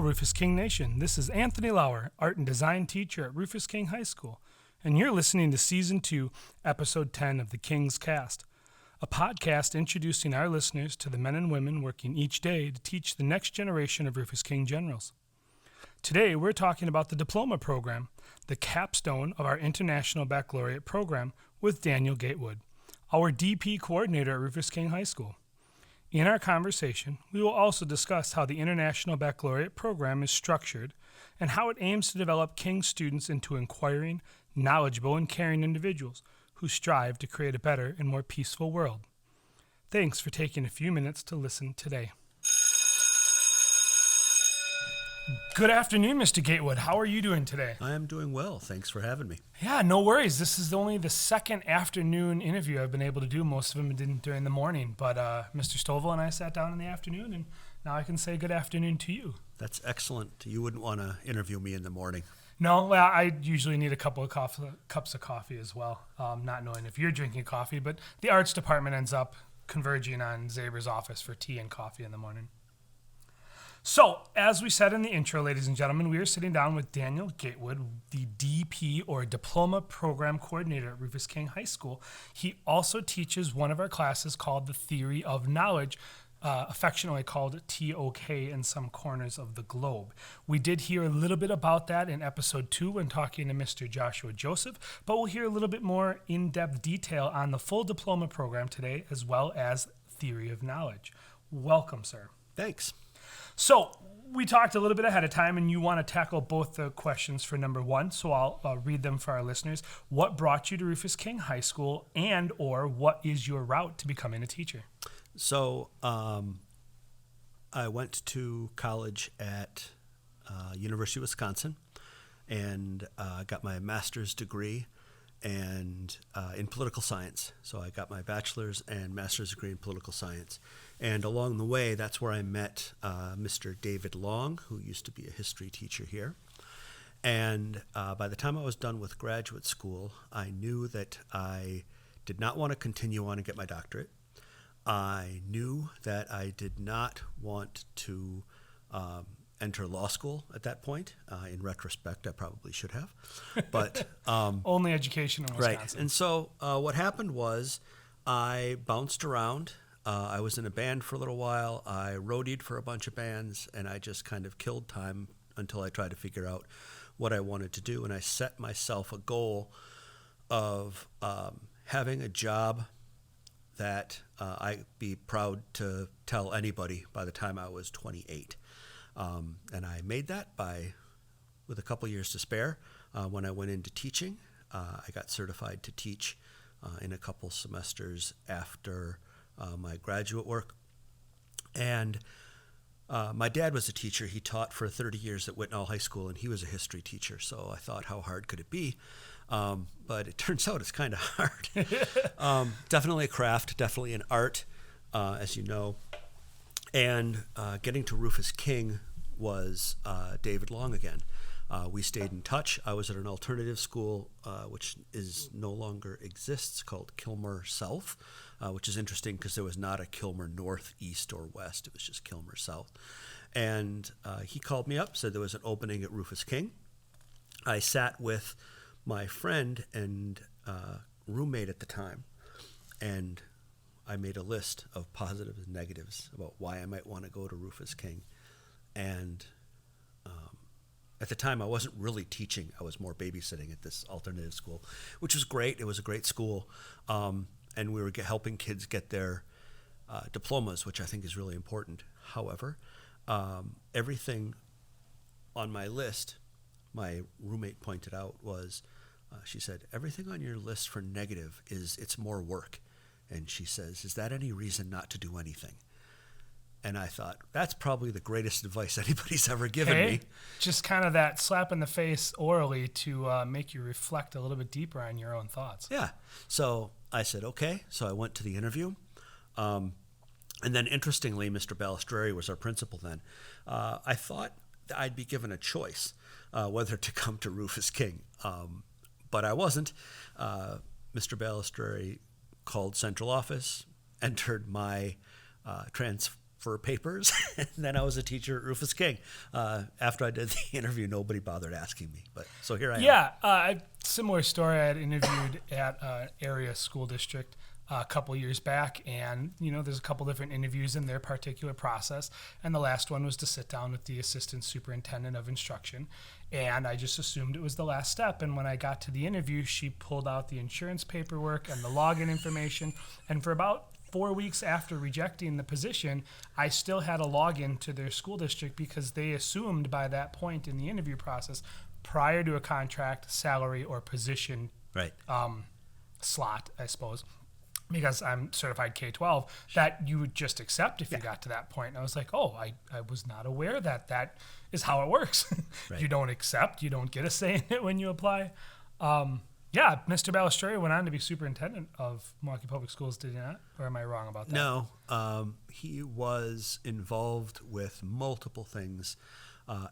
Hello, Rufus King Nation. This is Anthony Lauer, Art and Design Teacher at Rufus King High School, and you're listening to Season 2, Episode 10 of The King's Cast, a podcast introducing our listeners to the men and women working each day to teach the next generation of Rufus King Generals. Today, we're talking about the Diploma Program, the capstone of our International Baccalaureate Program, with Daniel Gatewood, our DP coordinator at Rufus King High School. In our conversation, we will also discuss how the International Baccalaureate Program is structured and how it aims to develop King students into inquiring, knowledgeable, and caring individuals who strive to create a better and more peaceful world. Thanks for taking a few minutes to listen today. Good afternoon, Mr. Gatewood. How are you doing today? I am doing well. Thanks for having me. Yeah, no worries. This is only the second afternoon interview I've been able to do. Most of them didn't during the morning, but Mr. Stovall and I sat down in the afternoon, and now I can say good afternoon to you. That's excellent. You wouldn't want to interview me in the morning. No, well, I usually need a couple of cups of coffee as well, not knowing if you're drinking coffee, but the arts department ends up converging on Zaber's office for tea and coffee in the morning. So, as we said in the intro, ladies and gentlemen, we are sitting down with Daniel Gatewood, the DP or Diploma Program Coordinator at Rufus King High School. He also teaches one of our classes called the Theory of Knowledge, affectionately called TOK in some corners of the globe. We did hear a little bit about that in episode 2 when talking to Mr. Joshua Joseph, but we'll hear a little bit more in-depth detail on the full diploma program today, as well as Theory of Knowledge. Welcome, sir. Thanks. So we talked a little bit ahead of time, and you want to tackle both the questions for number one, so I'll read them for our listeners. What brought you to Rufus King High School, and or what is your route to becoming a teacher? So I went to college at University of Wisconsin and got my master's degree and in political science. So I got my bachelor's and master's degree in political science. And along the way, that's where I met Mr. David Long, who used to be a history teacher here. And by the time I was done with graduate school, I knew that I did not want to continue on and get my doctorate. I knew that I did not want to enter law school at that point. In retrospect, I probably should have. But only education in Wisconsin. Right. And so what happened was I bounced around. I was in a band for a little while. I roadied for a bunch of bands, and I just kind of killed time until I tried to figure out what I wanted to do. And I set myself a goal of having a job that I'd be proud to tell anybody by the time I was 28. And I made that with a couple years to spare. When I went into teaching, I got certified to teach in a couple semesters after my graduate work. And my dad was a teacher. He taught for 30 years at Whitnall High School, and he was a history teacher. So I thought, how hard could it be? But it turns out it's kind of hard. Definitely a craft, definitely an art, as you know. And getting to Rufus King was David Long again. We stayed in touch. I was at an alternative school, which no longer exists, called Kilmer South, which is interesting because there was not a Kilmer North, East, or West. It was just Kilmer South. And he called me up, said there was an opening at Rufus King. I sat with my friend and roommate at the time, and I made a list of positives and negatives about why I might want to go to Rufus King. And at the time, I wasn't really teaching. I was more babysitting at this alternative school, which was great. It was a great school. And we were helping kids get their diplomas, which I think is really important. However, everything on my list, my roommate pointed out, was, she said, everything on your list for negative it's more work. And she says, is that any reason not to do anything? And I thought, that's probably the greatest advice anybody's ever given me. Just kind of that slap in the face orally to make you reflect a little bit deeper on your own thoughts. Yeah. So I said, okay. So I went to the interview. And then interestingly, Mr. Balistreri was our principal then. I thought I'd be given a choice whether to come to Rufus King. But I wasn't. Mr. Balistreri called central office, entered my for papers. And then I was a teacher at Rufus King. After I did the interview, nobody bothered asking me. But so here I am. Yeah, similar story. I had interviewed at an area school district a couple years back, and there's a couple different interviews in their particular process, and the last one was to sit down with the assistant superintendent of instruction, and I just assumed it was the last step. And when I got to the interview, she pulled out the insurance paperwork and the login information, and for about 4 weeks after rejecting the position, I still had a login to their school district because they assumed by that point in the interview process, prior to a contract, salary, or position Right. slot, I suppose, because I'm certified K-12, that you would just accept if you got to that point. And I was like, oh, I was not aware that is how it works. Right. You don't accept, you don't get a say in it when you apply. Yeah, Mr. Balistreri went on to be superintendent of Milwaukee Public Schools, did he not? Or am I wrong about that? No, he was involved with multiple things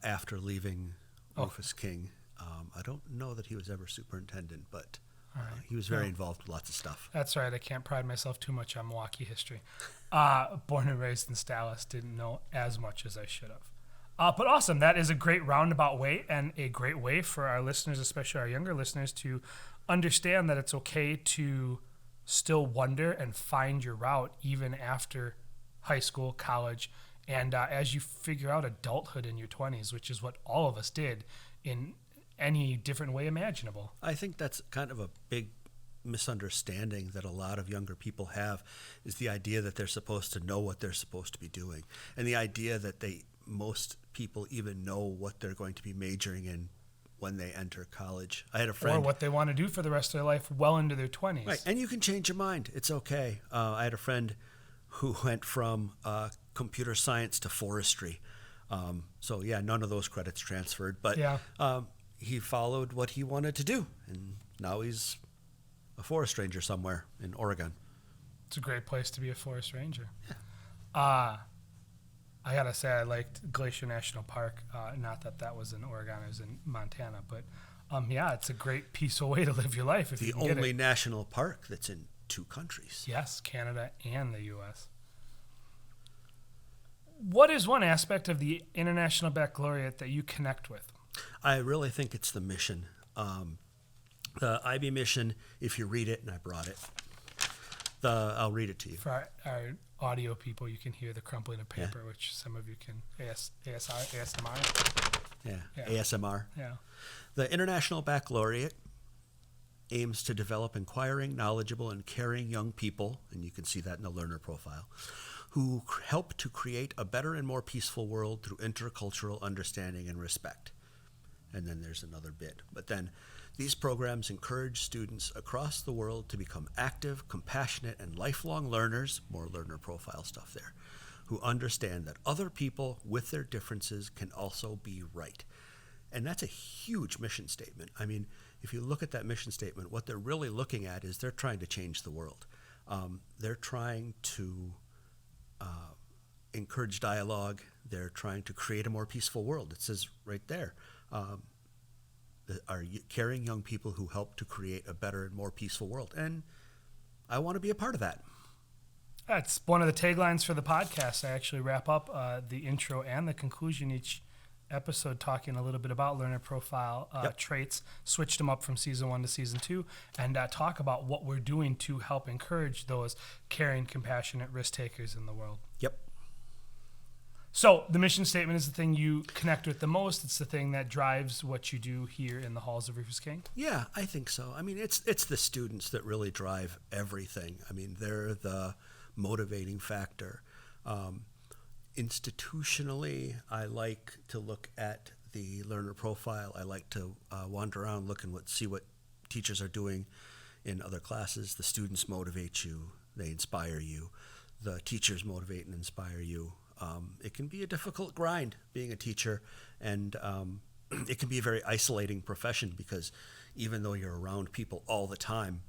after leaving Rufus King. I don't know that he was ever superintendent, but he was very involved with lots of stuff. That's right. I can't pride myself too much on Milwaukee history. Born and raised in Dallas, didn't know as much as I should have. But awesome. That is a great roundabout way, and a great way for our listeners, especially our younger listeners, to understand that it's okay to still wonder and find your route even after high school, college, and as you figure out adulthood in your 20s, which is what all of us did in any different way imaginable. I think that's kind of a big misunderstanding that a lot of younger people have, is the idea that they're supposed to know what they're supposed to be doing, and the idea that most people even know what they're going to be majoring in when they enter college. I had a friend, or what they want to do for the rest of their life well into their 20s. Right, and you can change your mind. It's okay. I had a friend who went from computer science to forestry. So yeah, none of those credits transferred, but he followed what he wanted to do, and now he's a forest ranger somewhere in Oregon. It's a great place to be a forest ranger. Yeah. I gotta say, I liked Glacier National Park. Not that was in Oregon; it was in Montana. But yeah, it's a great, peaceful way to live your life. If the you can get only it. national park that's in 2 countries. Yes, Canada and the U.S. What is one aspect of the International Baccalaureate that you connect with? I really think it's the mission. The IB mission, if you read it, and I brought it, I'll read it to you. For our audio people, you can hear the crumpling of paper, which some of you can ASMR. Yeah, ASMR. Yeah. The International Baccalaureate aims to develop inquiring, knowledgeable, and caring young people, and you can see that in the learner profile, who help to create a better and more peaceful world through intercultural understanding and respect. And then there's another bit. But then these programs encourage students across the world to become active, compassionate, and lifelong learners, more learner profile stuff there, who understand that other people with their differences can also be right. And that's a huge mission statement. I mean, if you look at that mission statement, what they're really looking at is they're trying to change the world. They're trying to encourage dialogue. They're trying to create a more peaceful world. It says right there, are caring young people who help to create a better and more peaceful world. And I want to be a part of that. That's one of the taglines for the podcast. I actually wrap up the intro and the conclusion each episode talking a little bit about learner profile traits, switched them up from season 1 to season 2, and talk about what we're doing to help encourage those caring, compassionate risk takers in the world. Yep. So the mission statement is the thing you connect with the most. It's the thing that drives what you do here in the halls of Rufus King. Yeah, I think so. I mean, it's the students that really drive everything. I mean, they're the motivating factor. Institutionally, I like to look at the learner profile. I like to wander around, look and see what teachers are doing in other classes. The students motivate you. They inspire you. The teachers motivate and inspire you. It can be a difficult grind being a teacher, and it can be a very isolating profession because even though you're around people all the time,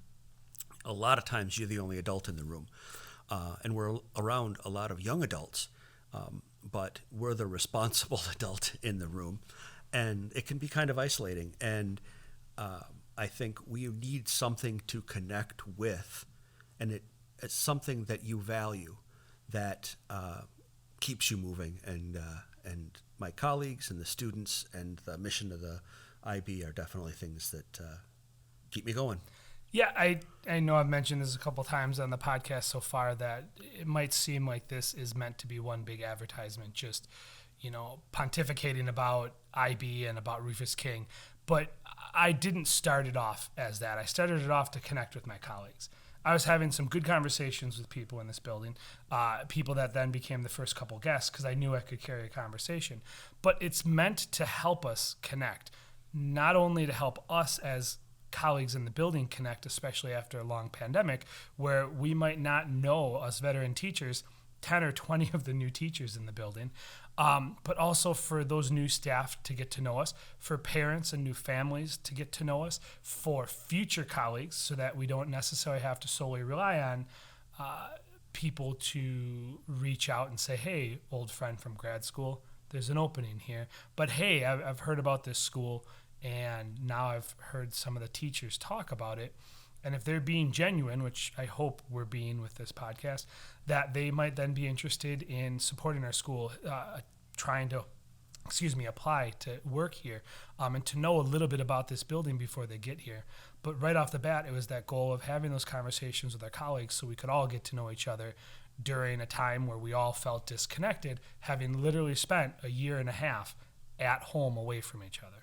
a lot of times you're the only adult in the room. And we're around a lot of young adults, but we're the responsible adult in the room, and it can be kind of isolating. And I think we need something to connect with, and it's something that you value, that keeps you moving. And my colleagues and the students and the mission of the IB are definitely things that keep me going. Yeah, I know I've mentioned this a couple times on the podcast so far that it might seem like this is meant to be one big advertisement, just, pontificating about IB and about Rufus King. But I didn't start it off as that. I started it off to connect with my colleagues. I was having some good conversations with people in this building, people that then became the first couple guests because I knew I could carry a conversation. But it's meant to help us connect, not only to help us as colleagues in the building connect, especially after a long pandemic, where we might not know, us veteran teachers, 10 or 20 of the new teachers in the building, but also for those new staff to get to know us, for parents and new families to get to know us, for future colleagues so that we don't necessarily have to solely rely on people to reach out and say, hey, old friend from grad school, there's an opening here. But hey, I've heard about this school, and now I've heard some of the teachers talk about it. And if they're being genuine, which I hope we're being with this podcast, that they might then be interested in supporting our school, trying to, apply to work here, and to know a little bit about this building before they get here. But right off the bat, it was that goal of having those conversations with our colleagues so we could all get to know each other during a time where we all felt disconnected, having literally spent a year and a half at home away from each other.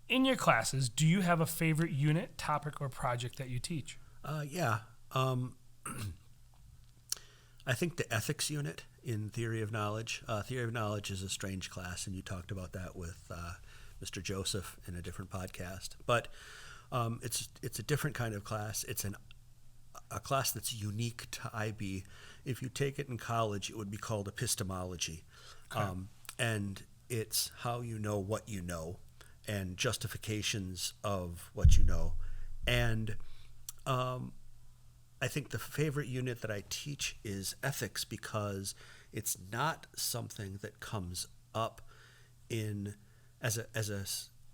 In your classes, do you have a favorite unit, topic, or project that you teach? Yeah. I think the ethics unit in Theory of Knowledge. Theory of Knowledge is a strange class, and you talked about that with Mr. Joseph in a different podcast. But it's a different kind of class. It's a class that's unique to IB. If you take it in college, it would be called epistemology. Okay. And it's how you know what you know and justifications of what you know. And I think the favorite unit that I teach is ethics because it's not something that comes up in as a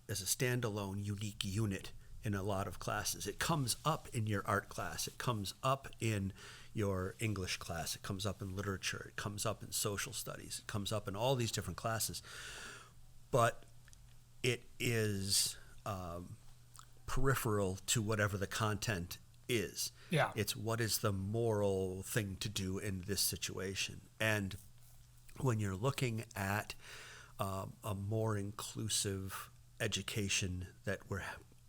standalone unique unit in a lot of classes. It comes up in your art class. It comes up in your English class. It comes up in literature. It comes up in social studies. It comes up in all these different classes. But it is peripheral to whatever the content is. Yeah. It's what is the moral thing to do in this situation. And when you're looking at a more inclusive education that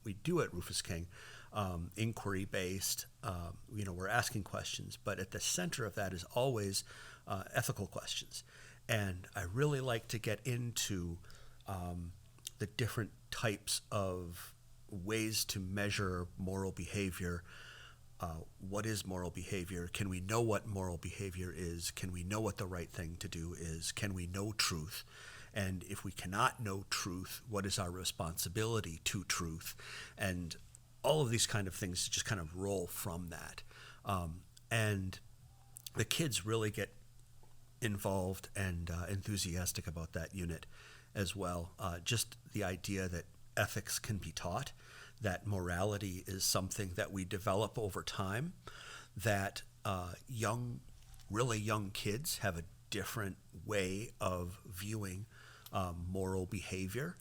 we do at Rufus King, inquiry-based, we're asking questions, but at the center of that is always ethical questions. And I really like to get into the different types of ways to measure moral behavior. What is moral behavior? Can we know what moral behavior is? Can we know what the right thing to do is? Can we know truth? And if we cannot know truth, what is our responsibility to truth? And all of these kind of things just kind of roll from that. And the kids really get involved and enthusiastic about that unit as well. Just the idea that ethics can be taught, that morality is something that we develop over time, that really young kids have a different way of viewing moral behavior.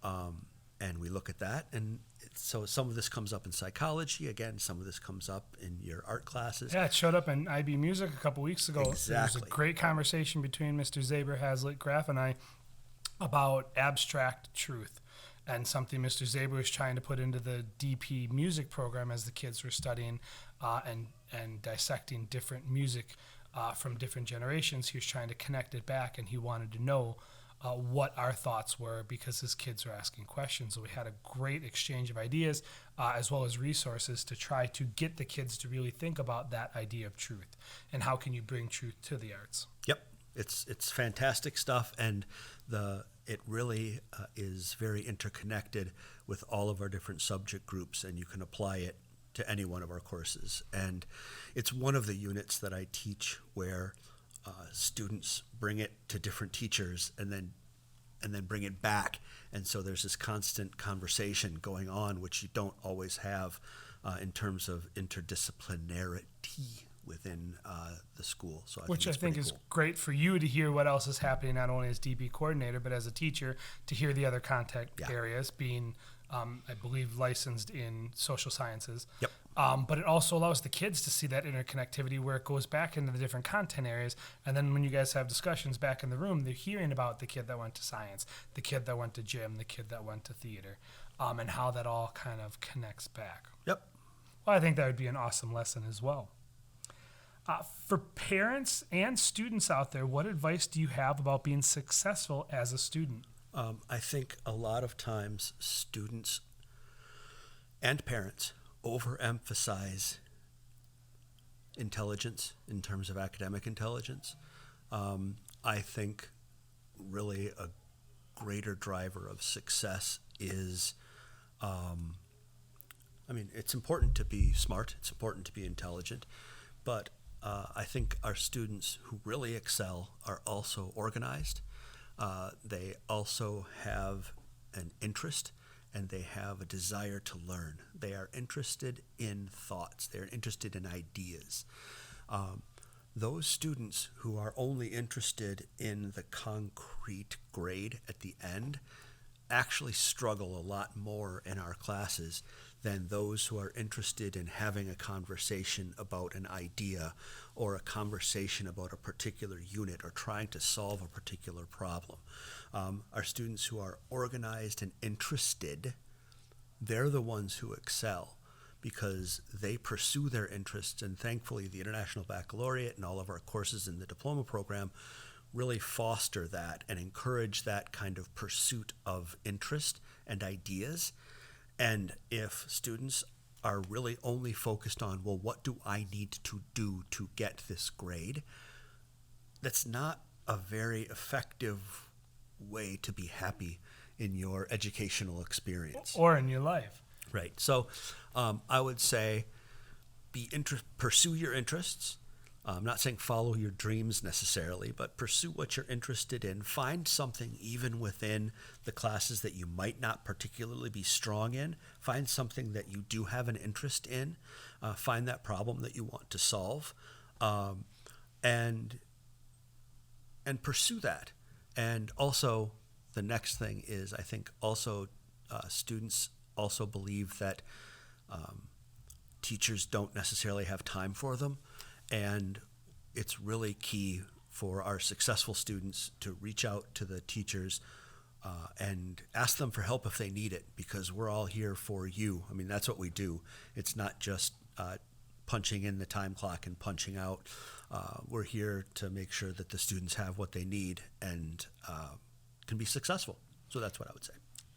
And we look at that. And so some of this comes up in psychology. Again, some of this comes up in your art classes. Yeah, it showed up in IB Music a couple weeks ago. Exactly. There was a great conversation between Mr. Zaber, Hazlitt, Graff, and I about abstract truth, and something Mr. Zaber was trying to put into the DP music program as the kids were studying and dissecting different music from different generations. He was trying to connect it back, and he wanted to know what our thoughts were because his kids were asking questions. So we had a great exchange of ideas as well as resources to try to get the kids to really think about that idea of truth and how can you bring truth to the arts. Yep. It's fantastic stuff, and it really is very interconnected with all of our different subject groups, and you can apply it to any one of our courses. And it's one of the units that I teach where students bring it to different teachers and then bring it back, and so there's this constant conversation going on, which you don't always have in terms of interdisciplinarity within the school. So Which I it's think pretty is cool. great for you to hear what else is happening, not only as DB coordinator, but as a teacher, to hear the other contact areas, being, I believe, licensed in social sciences. Yep. But it also allows the kids to see that interconnectivity where it goes back into the different content areas. And then when you guys have discussions back in the room, they're hearing about the kid that went to science, the kid that went to gym, the kid that went to theater, and how that all kind of connects back. Yep. Well, I think that would be an awesome lesson as well. For parents and students out there, what advice do you have about being successful as a student? I think a lot of times students and parents overemphasize intelligence in terms of academic intelligence. I think really a greater driver of success is, it's important to be smart, it's important to be intelligent, but I think our students who really excel are also organized. They also have an interest and they have a desire to learn. They are interested in thoughts. They're interested in ideas. Those students who are only interested in the concrete grade at the end actually struggle a lot more in our classes than those who are interested in having a conversation about an idea or a conversation about a particular unit or trying to solve a particular problem. Our students who are organized and interested, they're the ones who excel because they pursue their interests, and thankfully the International Baccalaureate and all of our courses in the Diploma Program really foster that and encourage that kind of pursuit of interest and ideas. And if students are really only focused on, well, what do I need to do to get this grade? That's not a very effective way to be happy in your educational experience. Or in your life. Right. So I would say pursue your interests. I'm not saying follow your dreams necessarily, but pursue what you're interested in. Find something even within the classes that you might not particularly be strong in. Find something that you do have an interest in. Find that problem that you want to solve, and pursue that. And also, the next thing is, I think also students also believe that teachers don't necessarily have time for them. And it's really key for our successful students to reach out to the teachers and ask them for help if they need it, because we're all here for you. I mean, that's what we do. It's not just punching in the time clock and punching out. We're here to make sure that the students have what they need and can be successful. So that's what I would say.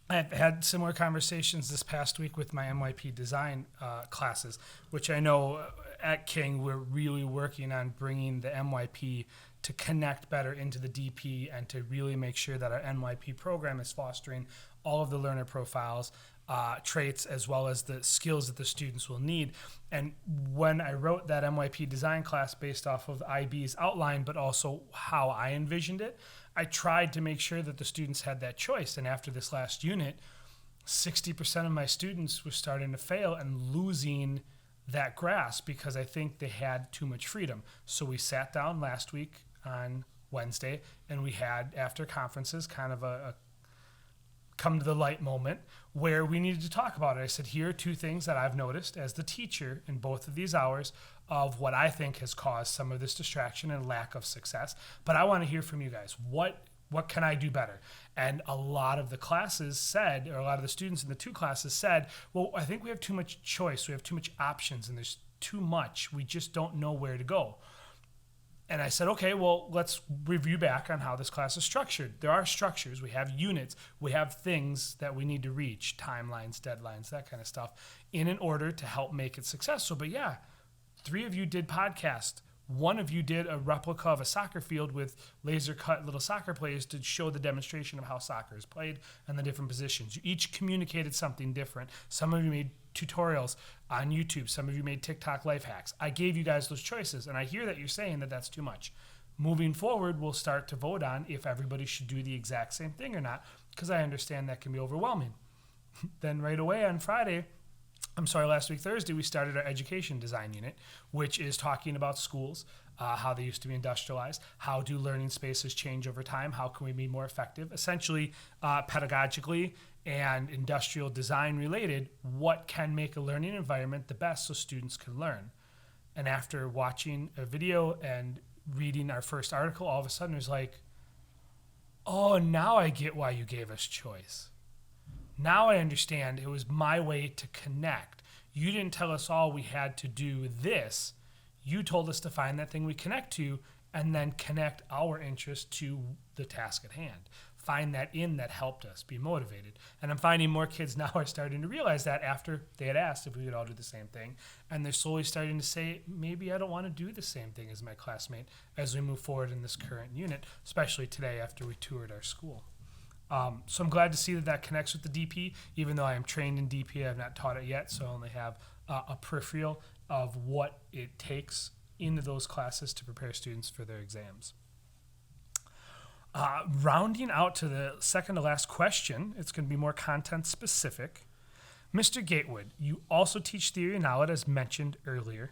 I've had similar conversations this past week with my MYP design classes, which I know at King we're really working on bringing the MYP to connect better into the DP and to really make sure that our MYP program is fostering all of the learner profiles, traits, as well as the skills that the students will need. And when I wrote that MYP design class based off of IB's outline, but also how I envisioned it, I tried to make sure that the students had that choice. And after this last unit, 60% of my students were starting to fail and losing that grasp because I think they had too much freedom. So we sat down last week on Wednesday and we had, after conferences, kind of a come to the light moment where we needed to talk about it. I said, here are two things that I've noticed as the teacher in both of these hours of what I think has caused some of this distraction and lack of success. But I want to hear from you guys. What can I do better? And a lot of the classes said, or a lot of the students in the two classes said, well, I think we have too much choice. We have too much options and there's too much. We just don't know where to go. And I said, okay, well, let's review back on how this class is structured. There are structures. We have units. We have things that we need to reach, timelines, deadlines, that kind of stuff, in an order to help make it successful. But yeah, 3 of you did podcast. 1 of you did a replica of a soccer field with laser cut little soccer players to show the demonstration of how soccer is played and the different positions. You each communicated something different. Some of you made tutorials on YouTube. Some of you made TikTok life hacks. I gave you guys those choices, and I hear that you're saying that that's too much. Moving forward, we'll start to vote on if everybody should do the exact same thing or not, because I understand that can be overwhelming. Then right away on Friday, last week, Thursday, we started our education design unit, which is talking about schools, how they used to be industrialized, how do learning spaces change over time, how can we be more effective, essentially pedagogically and industrial design related, what can make a learning environment the best so students can learn. And after watching a video and reading our first article, all of a sudden it was like, oh, now I get why you gave us choice. Now I understand it was my way to connect. You didn't tell us all we had to do this. You told us to find that thing we connect to and then connect our interest to the task at hand. Find that that helped us be motivated. And I'm finding more kids now are starting to realize that after they had asked if we could all do the same thing. And they're slowly starting to say, maybe I don't want to do the same thing as my classmate as we move forward in this current unit, especially today after we toured our school. So I'm glad to see that connects with the DP, even though I am trained in DP. I have not taught it yet, so I only have a peripheral of what it takes into those classes to prepare students for their exams. Rounding out to the second to last question, it's going to be more content specific. Mr. Gatewood, you also teach theory of knowledge as mentioned earlier.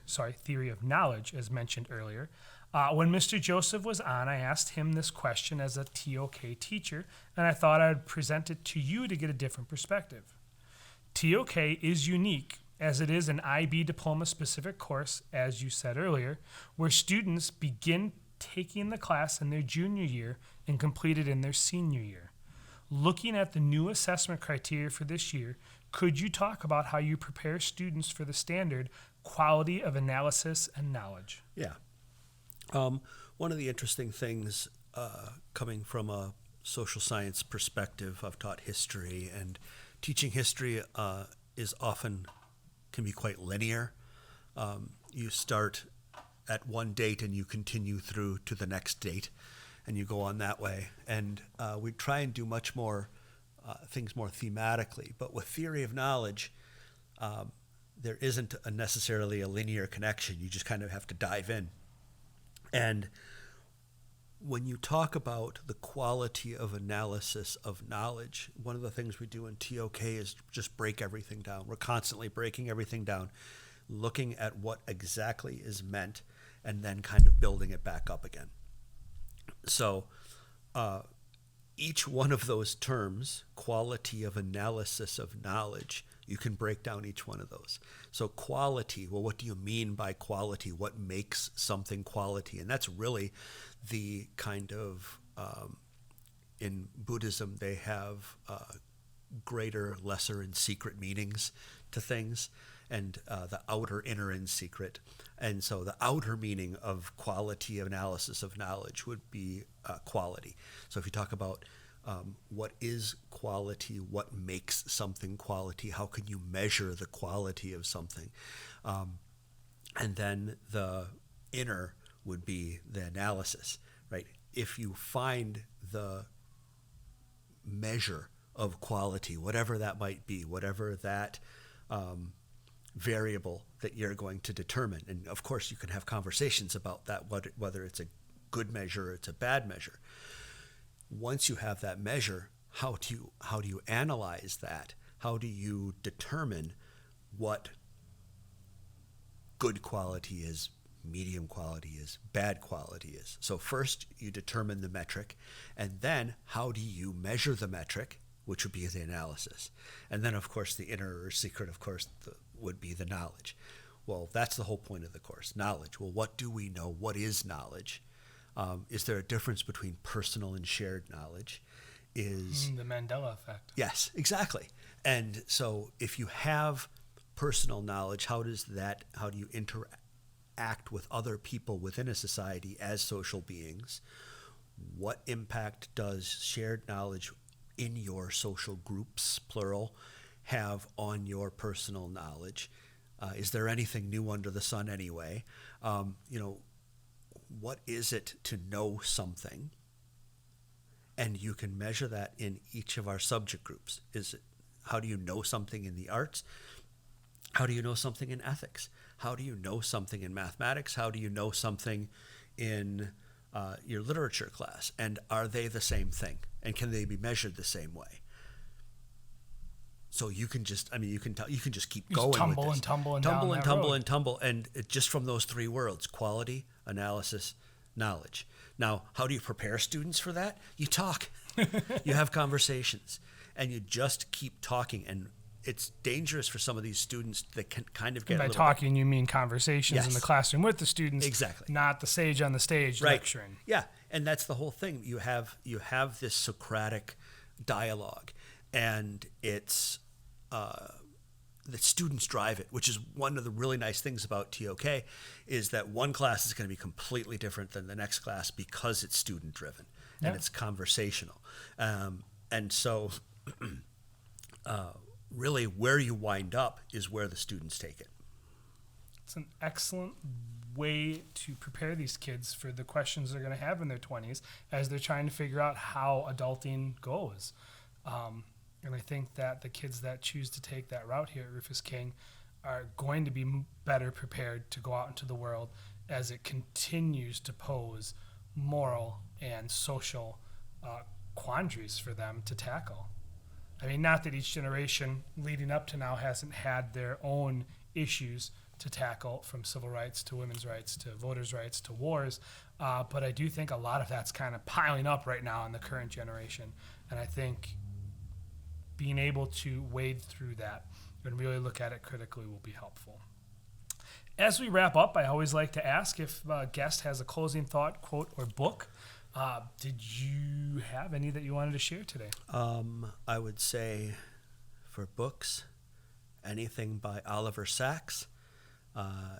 When Mr. Joseph was on, I asked him this question as a TOK teacher, and I thought I would present it to you to get a different perspective. TOK is unique as it is an IB diploma specific course, as you said earlier, where students begin taking the class in their junior year and complete it in their senior year. Looking at the new assessment criteria for this year, could you talk about how you prepare students for the standard quality of analysis and knowledge? Yeah. One of the interesting things coming from a social science perspective, I've taught history, and teaching history can be quite linear. You start at one date and you continue through to the next date, and you go on that way. And we try and do much more things more thematically. But with theory of knowledge, there isn't necessarily a linear connection. You just kind of have to dive in. And when you talk about the quality of analysis of knowledge, one of the things we do in TOK is just break everything down. We're constantly breaking everything down, looking at what exactly is meant, and then kind of building it back up again. So each one of those terms, quality of analysis of knowledge, you can break down each one of those. So quality, well, what do you mean by quality? What makes something quality? And that's really the kind of, in Buddhism, they have greater, lesser, and secret meanings to things, and the outer, inner, and secret. And so the outer meaning of quality of analysis of knowledge would be quality. So if you talk about what is quality, what makes something quality, how can you measure the quality of something? And then the inner would be the analysis, right? If you find the measure of quality, whatever that might be, whatever that variable that you're going to determine, and of course you can have conversations about that, whether it's a good measure or it's a bad measure. Once you have that measure, how do you analyze that? How do you determine what good quality is, medium quality is, bad quality is? So first you determine the metric, and then how do you measure the metric, which would be the analysis. And then of course the inner or secret, of course, would be the knowledge. Well, that's the whole point of the course, knowledge. Well, what do we know? What is knowledge? Is there a difference between personal and shared knowledge? Is the Mandela effect. Yes, exactly. And so if you have personal knowledge, how do you interact with other people within a society as social beings? What impact does shared knowledge in your social groups, plural, have on your personal knowledge? Is there anything new under the sun anyway? What is it to know something? And you can measure that in each of our subject groups. How do you know something in the arts? How do you know something in ethics? How do you know something in mathematics? How do you know something in your literature class? And are they the same thing? And can they be measured the same way? So you can just, you can tell, you can just keep You just going tumble with this. and tumble and tumble down and that tumble road. and tumble, and just from those three words: quality, analysis, knowledge. Now, how do you prepare students for that? You talk, you have conversations, and you just keep talking. And it's dangerous for some of these students that can kind of get And by a little talking, you mean conversations in Yes. the classroom with the students, Exactly. not the sage on the stage right. lecturing. Yeah, and that's the whole thing. You have this Socratic dialogue, and it's the students drive it, which is one of the really nice things about TOK, is that one class is going to be completely different than the next class because it's student driven and Yeah. it's conversational, and so really where you wind up is where the students take it. It's an excellent way to prepare these kids for the questions they're going to have in their 20s as they're trying to figure out how adulting goes. And I think that the kids that choose to take that route here at Rufus King are going to be better prepared to go out into the world as it continues to pose moral and social quandaries for them to tackle. I mean, not that each generation leading up to now hasn't had their own issues to tackle, from civil rights to women's rights to voters' rights to wars, but I do think a lot of that's kind of piling up right now in the current generation. And I think being able to wade through that and really look at it critically will be helpful. As we wrap up, I always like to ask if a guest has a closing thought, quote, or book. Did you have any that you wanted to share today? I would say for books, anything by Oliver Sacks,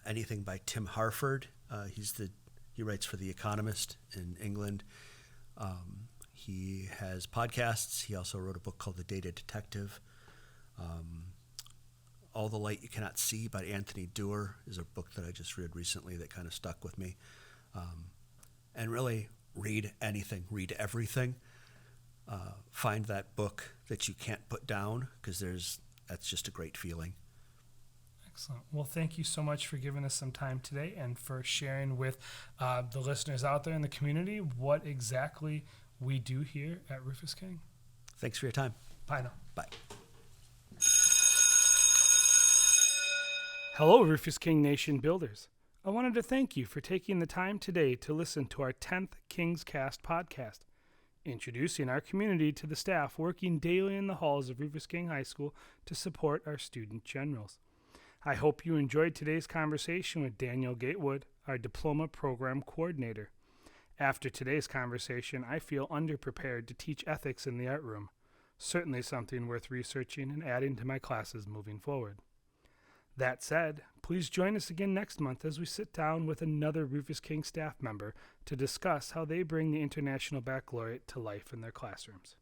anything by Tim Harford. He writes for The Economist in England. He has podcasts. He also wrote a book called The Data Detective. All the Light You Cannot See by Anthony Lauer is a book that I just read recently that kind of stuck with me. And really, read anything, read everything. Find that book that you can't put down, because that's just a great feeling. Excellent. Well, thank you so much for giving us some time today and for sharing with the listeners out there in the community what exactly we do here at Rufus King. Thanks for your time. Bye now. Bye. Hello, Rufus King Nation builders. I wanted to thank you for taking the time today to listen to our 10th King's Cast podcast, introducing our community to the staff working daily in the halls of Rufus King High School to support our student generals. I hope you enjoyed today's conversation with Daniel Gatewood, our Diploma Program coordinator. After today's conversation, I feel underprepared to teach ethics in the art room. Certainly something worth researching and adding to my classes moving forward. That said, please join us again next month as we sit down with another Rufus King staff member to discuss how they bring the International Baccalaureate to life in their classrooms.